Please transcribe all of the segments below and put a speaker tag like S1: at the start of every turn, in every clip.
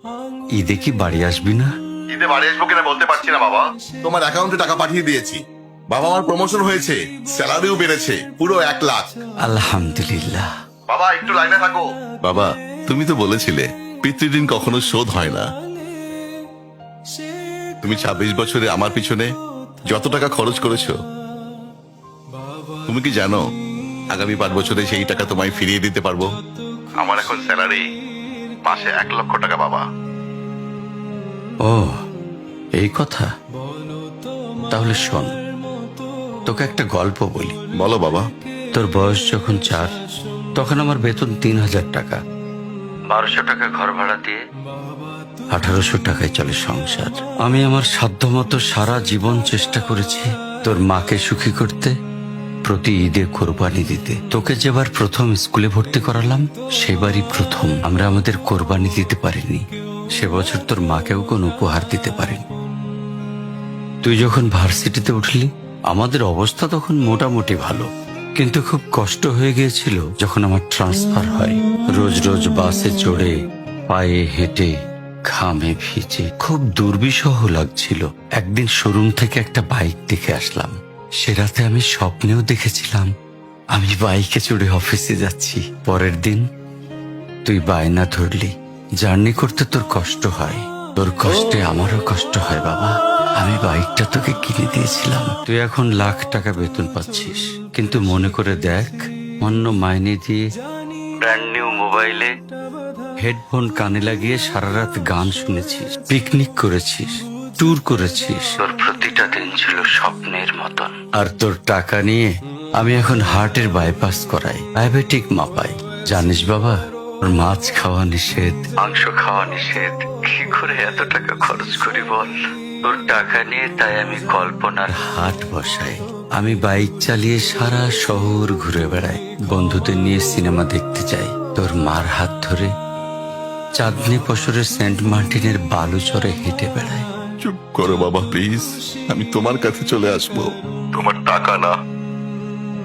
S1: ঈদে কি বাড়ি আসবি না?
S2: ঈদে বাড়ি আসবো কিনা বলতে পারছি না বাবা। তোমার অ্যাকাউন্টে টাকা পাঠিয়ে দিয়েছি। বাবা, আমার প্রমোশন হয়েছে, স্যালারিও বেড়েছে, পুরো 1 লাখ।
S1: আলহামদুলিল্লাহ।
S2: বাবা, একটু লাইনে থাকো। বাবা, তুমি তো বলেছিলে পিতৃঋণ কখনো শোধ হয় না। তুমি 26 বছরে আমার পিছনে যত টাকা খরচ করেছো, তুমি কি জানো আগামী 5 বছরে সেই টাকা তোমায় ফিরিয়ে দিতে পারবো? আমার এখন স্যালারি মাসে 1 লক্ষ টাকা বাবা।
S1: ও, এই কথা। তাহলে শোন, তোকে একটা গল্প বলি।
S2: বলো বাবা।
S1: তোর বয়স যখন 4, তখন আমার বেতন 3,000 টাকা। 1200 টাকা ঘর ভাড়া দিয়ে 1800 টাকায় চলে সংসার। আমি আমার সাধ্যমতো সারা জীবন চেষ্টা করেছি তোর মাকে সুখী করতে, প্রতি ঈদে কোরবানি দিতে। তোকে যেবার প্রথম স্কুলে ভর্তি করালাম, সেবারই প্রথম আমরা আমাদের কোরবানি দিতে পারিনি। সে বছর তোর মাকেও কোনো উপহার দিতে পারিনি। তুই যখন ভার্সিটিতে উঠলি, আমাদের অবস্থা তখন মোটামুটি ভালো, কিন্তু খুব কষ্ট হয়ে গিয়েছিল যখন আমার ট্রান্সফার হয়। রোজ রোজ বাসে চড়ে, পায়ে হেঁটে, ঘামে ভিজে খুব দুর্বিষহ লাগছিল। একদিন শোরুম থেকে একটা বাইক দেখে আসলাম। সে রাতে আমি স্বপ্নেও দেখেছিলাম আমি বাইকে চড়ে অফিসে যাচ্ছি। পরের দিন তুই বায়না ধরলি, জার্নি করতে তোর কষ্ট হয়। তোর কষ্টে আমারও কষ্ট হয় বাবা। আমি বাইকটা তোকে কিনে দিয়েছিলাম। তুই এখন লাখ টাকা বেতন পাচ্ছিস, কিন্তু মনে করে দেখ, অন্য মাইনে দিয়ে ব্র্যান্ড নিউ মোবাইলে হেডফোন কানে লাগিয়ে সারা রাত গান শুনেছিস, পিকনিক করেছিস, ট্যুর করেছিস। তোর প্রতিটা দিন ছিল স্বপ্নের মতন। আর তোর টাকা নিয়ে আমি এখন হার্টের বাইপাস করাই, ডায়াবেটিক মাপাই। জানিস বাবা, ওর মাছ খাওয়া নিষেধ, মাংস খাওয়া নিষেধ। কি করে এত টাকা খরচ করি বল? তোর টাকা নিয়ে তাই আমি কল্পনার হাট বসাই। আমি বাইক চালিয়ে সারা শহর ঘুরে বেড়াই, বন্ধুদের নিয়ে সিনেমা দেখতে যাই। তোর মার হাত ধরে চাঁদনি পশরে সেন্ট মার্টিনের বালুচরে হেঁটে বেড়াই।
S2: চুপ করো বাবা প্লিজ। আমি তোমার কাছে চলে আসবো, তোমার টাকা না।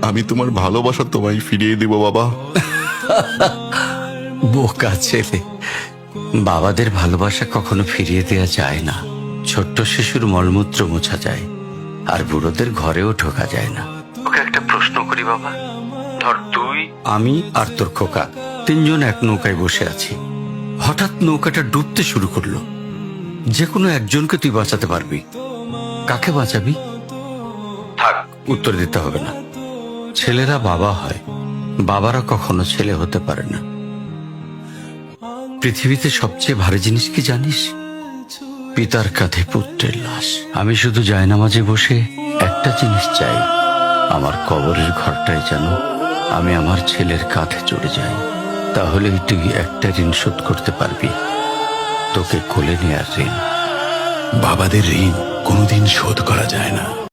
S2: আমি তোমার ভালোবাসা তোমায় ফিরিয়ে দিব বাবা।
S1: বোকা ছেলে, বাবাদের ভালোবাসা কখনো ফিরিয়ে দেয়া যায় না। ছোট্ট শিশুর মলমূত্র মোছা যায়, আর বুড়োদের ঘরেও ঢোকা যায় না। ওকে একটা প্রশ্ন করি বাবা। ধর তুই, আমি আর তোর খোকা তিনজন এক নৌকায় বসে আছি। হঠাৎ নৌকাটা ডুবতে শুরু করলো। যে কোনো একজনকে তুই বাঁচাতে পারবি, কাকে বাঁচাবি? থাক, উত্তর দিতে হবে না। ছেলেরা বাবা হয়, বাবারা কখনো ছেলে হতে পারে না। পৃথিবীতে সবচেয়ে ভারী জিনিস কি জানিস? পিতার কাঁধে পুত্রের লাশ। আমি শুধু জায়নামাজে বসে একটা জিনিস চাই, আমার কবরের ঘরটায় যেন আমি আমার ছেলের কাঁধে চড়ে যাই। তাহলেই তুই একটা ঋণ শোধ করতে পারবি, তোকে কোলে নেয়ার ঋণ।
S3: বাবাদের ঋণ কোনোদিন শোধ করা যায় না।